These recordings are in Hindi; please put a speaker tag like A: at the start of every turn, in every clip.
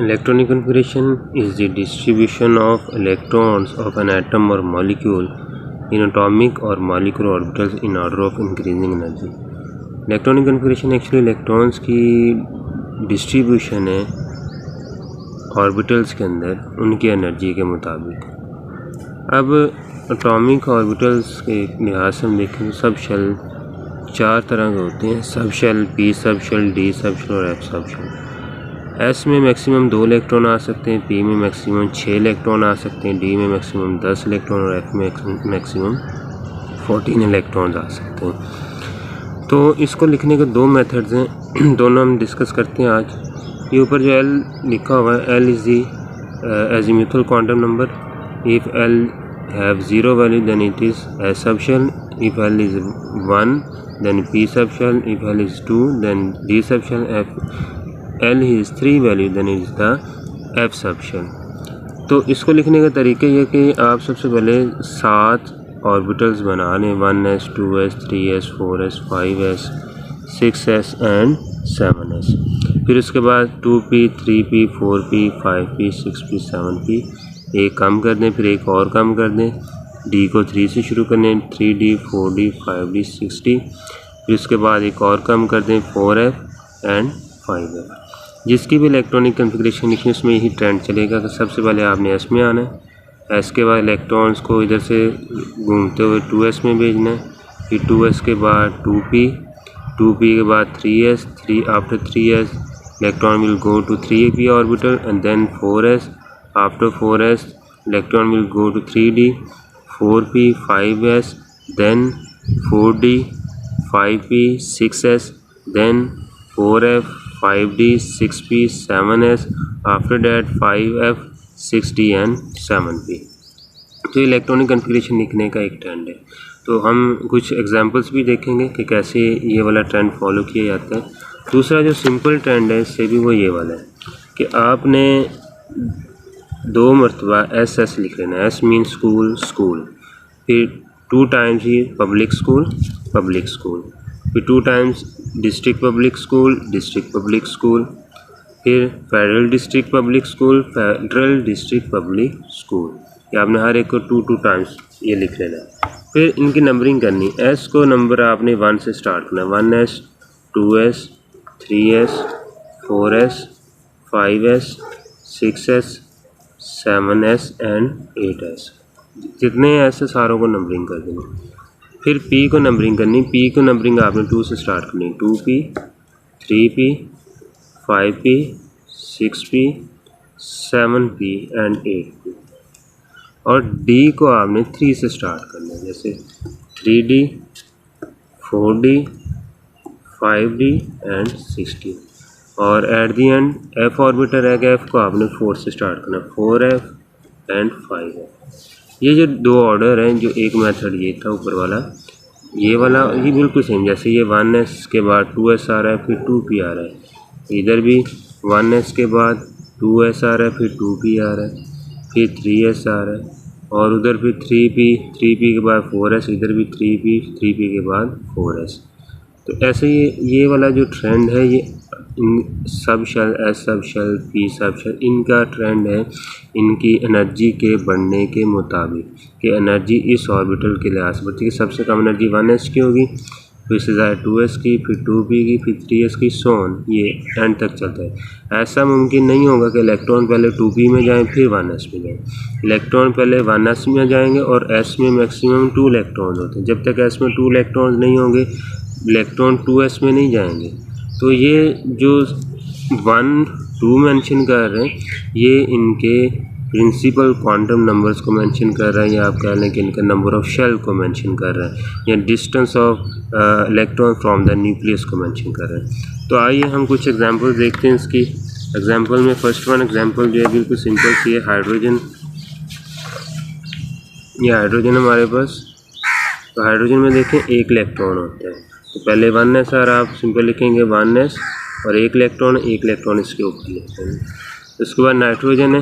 A: Electronic configuration is the distribution of electrons of an atom or molecule in atomic or molecular orbitals in order of increasing energy. Electronic configuration actually electrons की डिस्ट्रीब्यूशन है ऑर्बिटल्स के अंदर उनकी एनर्जी के मुताबिक। अब एटॉमिक ऑर्बिटल्स के लिहाज से हम देखें तो सब शेल 4 तरह के होते हैं, सब शेल, पी सब शेल, डी सब शेल और एफ सब शेल। एस में मैक्सिमम 2 इलेक्ट्रॉन आ सकते हैं, पी में मैक्सिमम 6 इलेक्ट्रॉन आ सकते हैं, डी में मैक्सिमम 10 इलेक्ट्रॉन और एफ में मैक्सिमम 14 इलेक्ट्रॉन्स आ सकते हैं। तो इसको लिखने के 2 मेथड्स हैं, दोनों हम डिस्कस करते हैं आज। ये ऊपर जो एल लिखा हुआ है, L is the azimuthal quantum number. If L have 0 value then it is S सब shell, if L is 1 then P सब shell, if L is 2 then D sub shell, L is 3 value then is the F sub shell. तो इसको लिखने का तरीका ये कि आप सबसे पहले 7 ऑर्बिटल्स बना लें, 1s 2s 3s 4s 5s 6s and 7s। फिर उसके बाद 2p 3p 4p 5p 6p 7p एक कम कर दें, फिर एक और कम कर दें, d को 3 से शुरू कर दें, 3d 4d 5d 6d। फिर उसके बाद एक और कम कर दें, 4f एंड 5f। जिसकी भी इलेक्ट्रॉनिक कन्फिग्रेशन लिखनी उसमें यही ट्रेंड चलेगा कि सबसे पहले आपने एस में आना है, एस के बाद इलेक्ट्रॉन्स को इधर से घूमते हुए 2s में भेजना है, फिर 2s के बाद 2p, 2p के बाद 3s, after 3s electron will go to 3p orbital and then 4s, after 4s electron will go to 3d, 4p 5s then 4d 5p 6s then 4f 5d 6p 7s after that 5f 6d and 7p। तो इलेक्ट्रॉनिक कन्फिग्रेशन लिखने का एक ट्रेंड है। तो हम कुछ एग्जांपल्स भी देखेंगे कि कैसे ये वाला ट्रेंड फॉलो किया जाता है। दूसरा जो सिंपल ट्रेंड है इससे भी वो ये वाला है कि आपने 2 मरतबा एस लिख लेना है। एस मीन स्कूल, फिर 2 टाइम्स ही पब्लिक स्कूल, फिर 2 टाइम्स डिस्ट्रिक्ट पब्लिक स्कूल, फिर फेडरल डिस्ट्रिक्ट पब्लिक स्कूल। ये आपने हर एक को 2 टाइम्स ये लिख लेना है। फिर इनकी नंबरिंग करनी। एस को नंबर आपने 1 से स्टार्ट करना है, 1s 2s 3s 4s 5s 6s 7s and 8s। जितने ऐसे सारों को नंबरिंग कर देनी। फिर P को नंबरिंग करनी। P को नंबरिंग आपने 2 से स्टार्ट करनी, 2p 3p 5p 6p 7p and 8p। और D को आपने 3 से स्टार्ट करना है, जैसे 3d 4d 5d and 6d। और at the and F orbiter है, F को आपने 4 से स्टार्ट करना है, 4f एंड 5f। ये जो 2 ऑर्डर हैं, जो एक मेथड ये था ऊपर वाला, ये वाला ये बिल्कुल सेम। जैसे ये 1s के बाद 2s आ रहा है, फिर 2p आ रहा है, इधर भी 1s के बाद 2s आ रहा है, फिर 2p आ रहा है, फिर 3s आ रहा है, और उधर फिर 3p के बाद 4s, इधर भी 3p के बाद 4s। तो ऐसे ये वाला जो ट्रेंड है, ये सब शेल, एस सब शेल, पी सब शेल, इनका ट्रेंड है इनकी एनर्जी के बढ़ने के मुताबिक कि एनर्जी इस ऑर्बिटल के लिहाज से बढ़ती है। सबसे कम एनर्जी 1s की होगी, फिर इससे ज़्यादा 2s की, फिर 2p की, फिर 3s की, सोन, ये एंड तक चलता है। ऐसा मुमकिन नहीं होगा कि इलेक्ट्रॉन पहले 2p में जाएँ फिर 1s में जाएँ। इलेक्ट्रॉन पहले 1s में जाएंगे और s में मैक्सिमम 2 इलेक्ट्रॉन होते हैं। जब तक s में 2 इलेक्ट्रॉन नहीं होंगे इलेक्ट्रॉन 2s में नहीं जाएंगे। तो ये जो 1 2 मेंशन कर रहे हैं, ये इनके प्रिंसिपल क्वांटम नंबर्स को मेंशन कर रहे हैं, या आप कह लें कि इनका नंबर ऑफ शेल को मेंशन कर रहे हैं, या distance of electron from the nucleus को मेंशन कर रहे हैं। तो आइए हम कुछ एग्जांपल देखते हैं इसकी। एग्जांपल में फर्स्ट वन एग्जांपल जो है बिल्कुल सिंपल सी है, हाइड्रोजन। ये हाइड्रोजन हमारे पास, तो हाइड्रोजन में देखें 1 इलेक्ट्रॉन होता है। तो पहले 1s और आप सिंपल लिखेंगे 1s और 1 इलेक्ट्रॉन इसके ऊपर लिखते हैं। उसके बाद नाइट्रोजन है।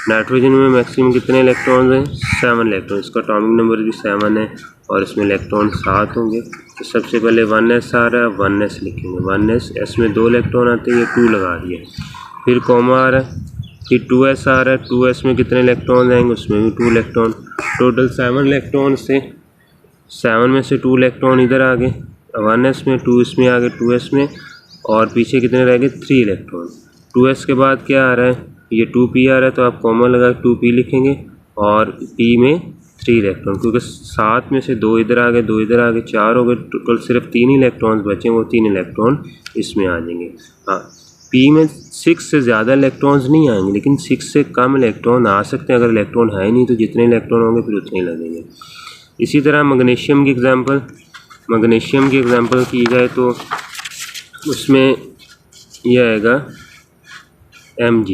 A: नाइट्रोजन में मैक्सिमम कितने इलेक्ट्रॉन्स हैं? 7 इलेक्ट्रॉन। इसका एटॉमिक नंबर भी 7 है और इसमें इलेक्ट्रॉन 7 होंगे। तो सबसे पहले 1s आ रहा है, 1s लिखेंगे, 1s, s में 2 इलेक्ट्रॉन आते हैं, ये 2 लगा दिए। फिर कॉमा आ रहा है, फिर 2s आ रहा है, 2s में कितने इलेक्ट्रॉन आएंगे, उसमें भी 2 इलेक्ट्रॉन, टोटल 7 इलेक्ट्रॉन से 7 में से 2 इलेक्ट्रॉन इधर आ गए 1s में, 2 इसमें आ गए 2s में, और पीछे कितने रह गए 3 इलेक्ट्रॉन। 2s के बाद क्या आ रहा है, ये 2p आ रहा है, तो आप कॉमा लगा 2p लिखेंगे, और p में 3 इलेक्ट्रॉन, क्योंकि 7 में से 2 इधर आ गए, 2 इधर आ गए, 4 हो गए, टोटल सिर्फ 3 इलेक्ट्रॉन्स बचे, वो 3 इलेक्ट्रॉन इसमें आ जाएंगे। हाँ, p में 6 से ज़्यादा इलेक्ट्रॉन्स नहीं आएंगे, लेकिन 6 से कम इलेक्ट्रॉन आ सकते हैं। अगर इलेक्ट्रॉन है ही नहीं तो जितने इलेक्ट्रॉन होंगे फिर उतने ही लगेंगे। इसी तरह मैग्नीशियम की एग्जांपल की जाए तो उसमें यह आएगा Mg,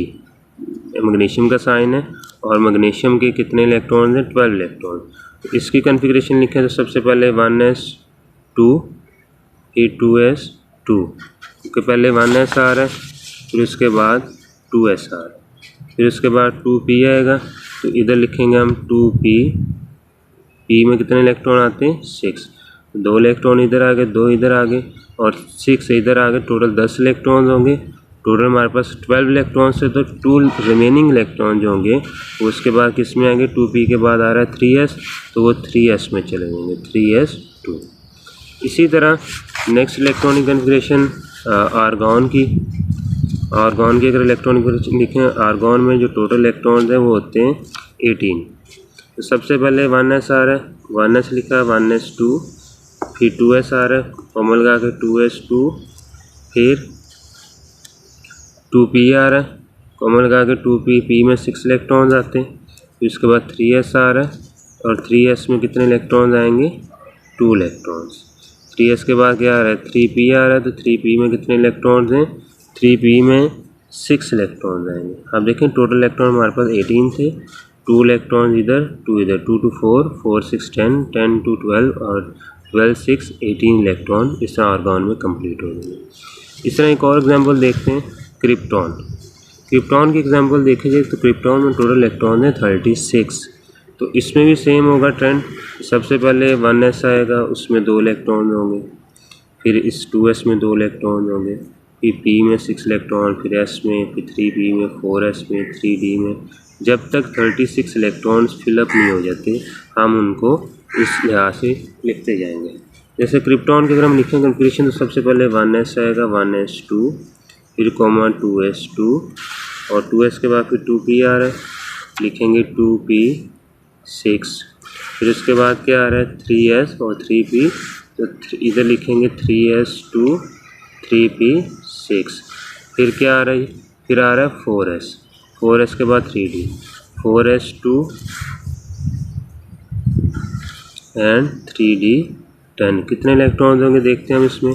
A: मैग्नीशियम का साइन है, और मैग्नीशियम के कितने इलेक्ट्रॉन हैं, 12 इलेक्ट्रॉन। तो इसकी कॉन्फ़िगरेशन लिखें तो सबसे पहले 1s2, फिर 2s2, क्योंकि पहले 1s आ रहा है, फिर उसके बाद 2s आ रहा है, फिर उसके बाद 2p आएगा, तो इधर लिखेंगे हम 2p, p में कितने इलेक्ट्रॉन आते हैं, 6, 2 इलेक्ट्रॉन इधर आ गए, 2 इधर आ गए, और 6 इधर आ गए, टोटल 10 इलेक्ट्रॉन होंगे। टोटल हमारे पास 12 इलेक्ट्रॉन से, तो 2 रिमेनिंग इलेक्ट्रॉन जो होंगे वो उसके बाद किस में आएंगे, 2p के बाद आ रहा है 3s, तो वो 3s में चले जाएंगे, 3s2। इसी तरह नेक्स्ट इलेक्ट्रॉनिक कॉन्फ़िगरेशन आर्गॉन की अगर इलेक्ट्रॉनिक लिखें, आर्गॉन में जो टोटल इलेक्ट्रॉन हैं वो होते हैं 18। तो सबसे पहले 1s आ रहा है, 1s लिखा, 1s2, फिर 2s आ रहा है, कॉमा लगा के 2s2, फिर 2p आ रहा है, कॉमा लगा के 2p, p में 6 इलेक्ट्रॉन्स आते हैं, फिर उसके बाद 3s आ रहा है, और 3s में कितने इलेक्ट्रॉन्स आएंगे, 2 इलेक्ट्रॉन्स। 3s के बाद क्या आ रहा है, 3p आ रहा है, तो 3p में कितने इलेक्ट्रॉन्स हैं, 3p में 6 इलेक्ट्रॉन्स आएंगे। अब देखें टोटल इलेक्ट्रॉन हमारे पास 18 थे, 2 इलेक्ट्रॉन्स इधर, 2 इधर, 2 to 4, 4 6 10, 10 to 12, और 12 6 18 इलेक्ट्रॉन इस तरह आर्गॉन में कंप्लीट हो गए। इस तरह एक और एग्जांपल देखते हैं, क्रिप्टॉन की एग्जांपल देखे जाए तो क्रिप्टॉन में टोटल इलेक्ट्रॉन है 36। तो इसमें भी सेम होगा ट्रेंड, सबसे पहले 1s आएगा, उसमें 2 इलेक्ट्रॉन होंगे, फिर इस 2s में 2 इलेक्ट्रॉन होंगे, फिर p में 6 इलेक्ट्रॉन, फिर s में, फिर 3p में, 4s में, 3d में। जब तक 36 इलेक्ट्रॉन्स फिलअप नहीं हो जाते हम उनको इस लिहाज से लिखते जाएंगे। जैसे क्रिप्टॉन की अगर हम लिखें कॉन्फ़िगरेशन, तो सबसे पहले 1s आएगा, 1s2, फिर कॉमा 2s2, और 2s के बाद फिर 2p आ रहा है, लिखेंगे 2p6, फिर उसके बाद क्या आ रहा है 3s और 3p, तो इधर लिखेंगे 3s2, 3p6, फिर क्या आ रहा है, फिर आ रहा है 4s के बाद 3d, 4s2 एंड 3d 10। कितने इलेक्ट्रॉन्स होंगे देखते हैं हम इसमें,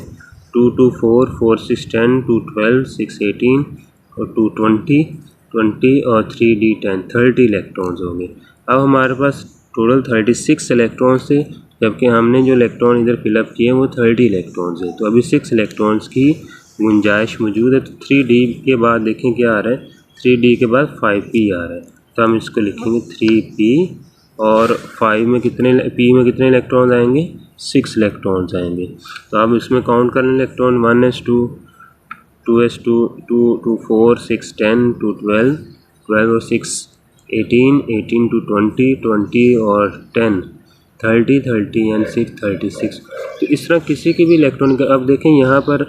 A: 2 to 4, 4 6 10, 2 12, 6 18, और 2 20 और 3d 10, 30 इलेक्ट्रॉन्स होंगे। अब हमारे पास टोटल 36 इलेक्ट्रॉन्स थे, जबकि हमने जो इलेक्ट्रॉन इधर फिलअप किए वो 30 इलेक्ट्रॉन्स है, तो अभी 6 इलेक्ट्रॉन्स की गुंजाइश मौजूद है। तो 3d के बाद देखें क्या आ रहा है, 3d के बाद 5p आ रहा है, तो हम इसको लिखेंगे 3p, और 5 में कितने, p में कितने इलेक्ट्रॉन्स आएंगे, 6 इलेक्ट्रॉन्स आएंगे। तो आप इसमें काउंट कर लें इलेक्ट्रॉन, 1s2, 2s2, 2 to 4, 6 10, 2 12, 12 और 6 18, 18 to 20, 20 और 10, 30, 30 एंड 6 36। तो इस तरह किसी की भी इलेक्ट्रॉन का, अब देखें यहाँ पर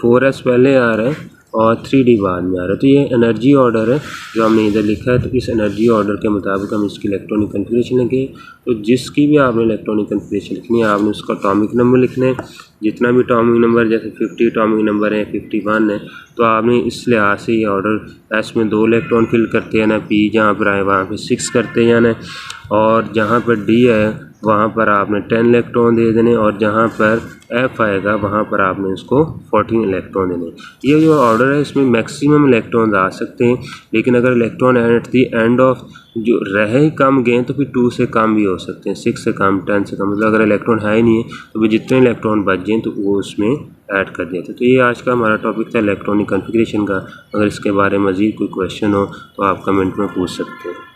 A: 4s पहले आ रहा है और 3d बाद में आ रहा है, तो ये एनर्जी ऑर्डर है जो हमने इधर लिखा है। तो इस एनर्जी ऑर्डर के मुताबिक हम इसकी इलेक्ट्रॉनिक कॉन्फ़िगरेशन लिखेंगे। तो जिसकी भी आपने इलेक्ट्रॉनिक कॉन्फ़िगरेशन लिखनी है, आपने उसका एटॉमिक नंबर लिखना है, जितना भी एटॉमिक नंबर, जैसे 50 एटॉमिक नंबर है, 51 है, तो आपने इस लिहाज से ये ऑर्डर, एस में 2 इलेक्ट्रॉन फिल करते हैं ना, पी जहाँ पर आए वहाँ पे 6 करते जाना है, और जहाँ पर डी है वहाँ पर आपने 10 इलेक्ट्रॉन दे देने, और जहाँ पर एफ आएगा वहाँ पर आपने उसको 14 इलेक्ट्रॉन देने। ये जो ऑर्डर है इसमें मैक्सिमम इलेक्ट्रॉन आ सकते हैं, लेकिन अगर electron at the end of जो रहे ही कम गए तो फिर 2 से कम भी हो सकते हैं, 6 से कम, 10 से कम। मतलब अगर इलेक्ट्रॉन है ही नहीं है तो फिर जितने इलेक्ट्रॉन बच जाएँ तो वो उसमें ऐड कर दिया था। तो ये आज का हमारा टॉपिक था इलेक्ट्रॉनिक कॉन्फ़िगरेशन का। अगर इसके बारे में मज़ीद कोई क्वेश्चन हो तो आप कमेंट में पूछ सकते हैं।